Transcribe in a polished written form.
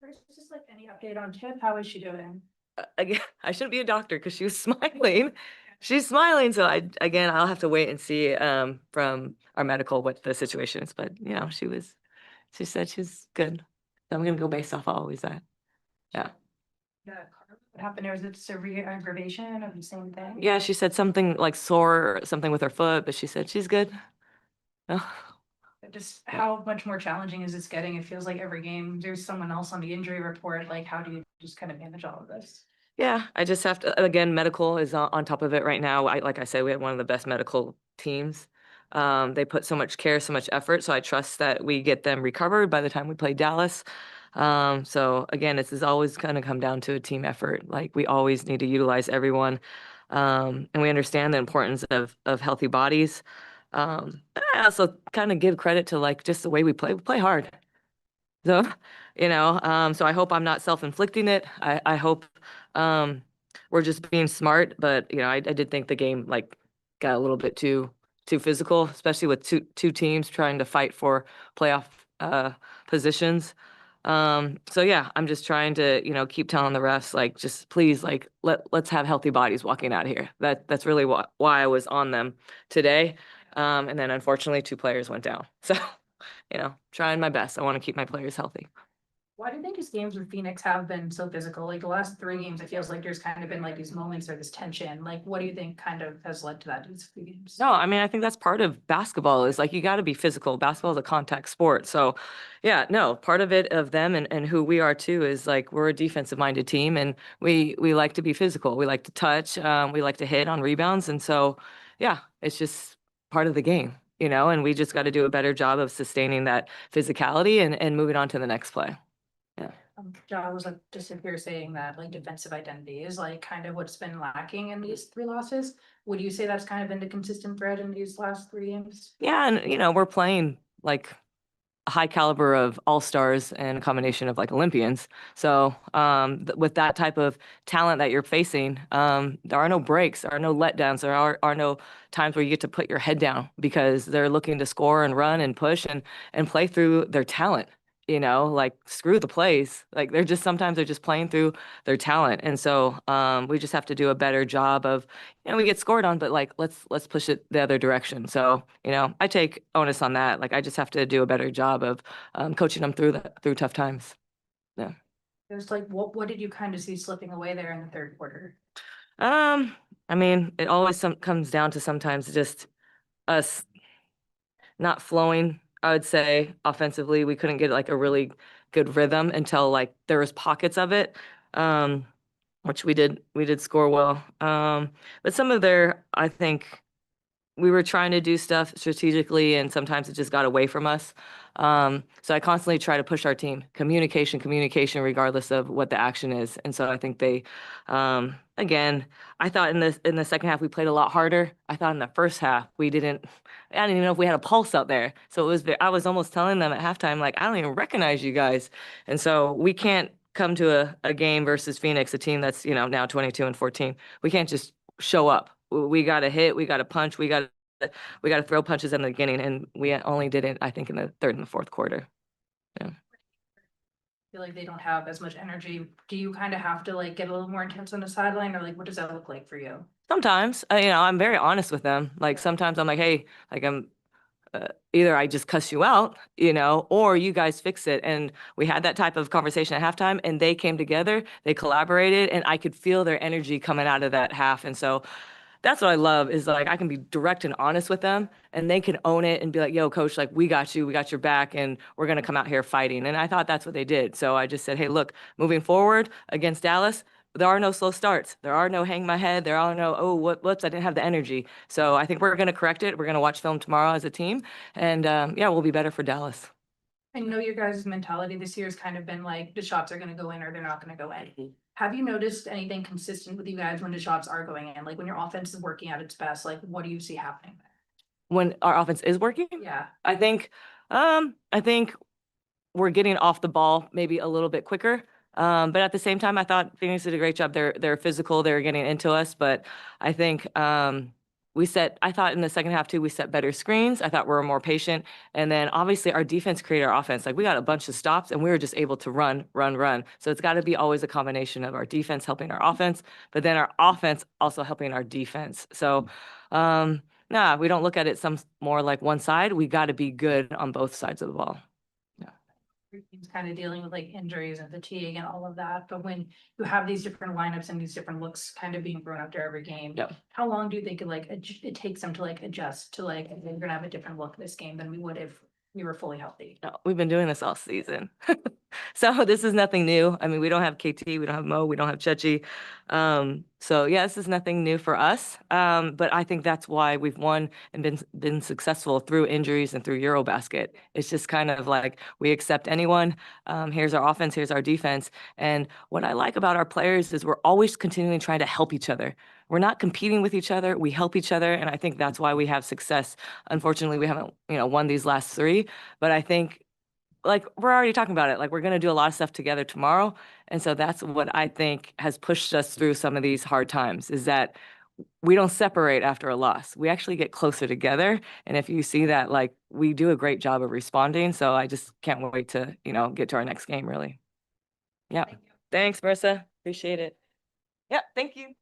There's just like any update on Tip? How is she doing? Again, I shouldn't be a doctor because she was smiling. She's smiling, so I'll have to wait and see from our medical what the situation is. But she said she's good. So I'm gonna go based off always that. Yeah. Yeah. What happened there? Was it severe aggravation of the same thing? Yeah, she said something like sore or something with her foot, but she said she's good. Just how much more challenging is this getting? It feels like every game there's someone else on the injury report. Like, how do you just kind of manage all of this? Yeah, I just have to, again, medical is on top of it right now. Like I said, we had one of the best medical teams. They put so much care, so much effort, so I trust that we get them recovered by the time we play Dallas. So again, this is always going to come down to a team effort. Like we always need to utilize everyone. And we understand the importance of healthy bodies. I also kind of give credit to like just the way we play. We play hard. So, so I hope I'm not self-inflicting it. I hope um, we're just being smart. But, I did think the game like got a little bit too physical, especially with two teams trying to fight for playoff positions. So yeah, I'm just trying to, keep telling the refs like just please like let's have healthy bodies walking out of here. That's really why I was on them today. And then unfortunately two players went down. So trying my best. I want to keep my players healthy. Why do you think his games with Phoenix have been so physical? Like the last three games, it feels like there's kind of been like these moments or this tension. Like, what do you think kind of has led to that these few games? No, I mean, I think that's part of basketball is like you got to be physical. Basketball is a contact sport. So, yeah, no, part of it of them and who we are too is like we're a defensive minded team and we like to be physical. We like to touch, we like to hit on rebounds. And so, yeah, it's just part of the game, and we just got to do a better job of sustaining that physicality and moving on to the next play. Yeah. Ja was like just here saying that like defensive identity is like kind of what's been lacking in these three losses. Would you say that's kind of been the consistent thread in these last three games? Yeah, and we're playing like a high caliber of all-stars and a combination of like Olympians. So with that type of talent that you're facing, there are no breaks, there are no letdowns, there are no times where you get to put your head down because they're looking to score and run and push and play through their talent. Like screw the plays. Like they're just playing through their talent. And so we just have to do a better job of, we get scored on, but like let's push it the other direction. So, I take onus on that. Like I just have to do a better job of coaching them through tough times. Yeah. There's like what did you kind of see slipping away there in the third quarter? Um, I mean, it always comes down to sometimes just us not flowing. I would say offensively, we couldn't get like a really good rhythm until like there was pockets of it. Um, which we did score well. But some of their, I think we were trying to do stuff strategically and sometimes it just got away from us. So I constantly try to push our team, communication, regardless of what the action is. And so I think again, I thought in the second half we played a lot harder. I thought in the first half I didn't even know if we had a pulse out there. So I was almost telling them at halftime, like, I don't even recognize you guys. And so we can't come to a game versus Phoenix, a team that's, now 22-14. We can't just show up. We got to hit, we got to punch, we got to throw punches in the beginning, and we only did it, I think, in the third and the fourth quarter. Yeah. Feel like they don't have as much energy. Do you kind of have to like get a little more intense on the sideline, or like what does that look like for you? Sometimes, I'm very honest with them. Like sometimes I'm like, hey, like either I just cuss you out, or you guys fix it. And we had that type of conversation at halftime, and they came together, they collaborated, and I could feel their energy coming out of that half. And so that's what I love is like I can be direct and honest with them and they can own it and be like, yo, coach, like we got you, we got your back, and we're gonna come out here fighting. And I thought that's what they did. So I just said, hey, look, moving forward against Dallas, there are no slow starts. There are no hang my head. There are no, oh, whoops, I didn't have the energy. So I think we're gonna correct it. We're gonna watch film tomorrow as a team. And yeah, we'll be better for Dallas. I know your guys' mentality this year has kind of been like the shots are gonna go in or they're not gonna go in. Have you noticed anything consistent with you guys when the shots are going in? Like when your offense is working at its best, like what do you see happening there? When our offense is working, Yeah. I think we're getting off the ball maybe a little bit quicker. But at the same time, I thought Phoenix did a great job. They're physical. They're getting into us, but I think I thought in the second half too, we set better screens. I thought we were more patient. And then obviously our defense created our offense. Like we got a bunch of stops and we were just able to run, run, run. So it's got to be always a combination of our defense helping our offense, but then our offense also helping our defense. So, nah, we don't look at it some more like one side. We got to be good on both sides of the ball. Your team's kind of dealing with like injuries and fatigue and all of that, but when you have these different lineups and these different looks kind of being thrown up to every game. Yep. How long do you think it takes them to like adjust to like, we're gonna have a different look this game than we would if we were fully healthy? No, we've been doing this all season. So this is nothing new. I mean, we don't have KT, we don't have Mo, we don't have Chechi. So yeah, this is nothing new for us. But I think that's why we've won and been successful through injuries and through Eurobasket. It's just kind of like we accept anyone. Here's our offense, here's our defense. And what I like about our players is we're always continuing trying to help each other. We're not competing with each other. We help each other. And I think that's why we have success. Unfortunately, we haven't, won these last three, but I think like we're already talking about it. Like we're going to do a lot of stuff together tomorrow. And so that's what I think has pushed us through some of these hard times is that we don't separate after a loss. We actually get closer together. And if you see that, like we do a great job of responding. So I just can't wait to, get to our next game really. Yeah. Thanks, Marissa. Appreciate it. Yeah. Thank you.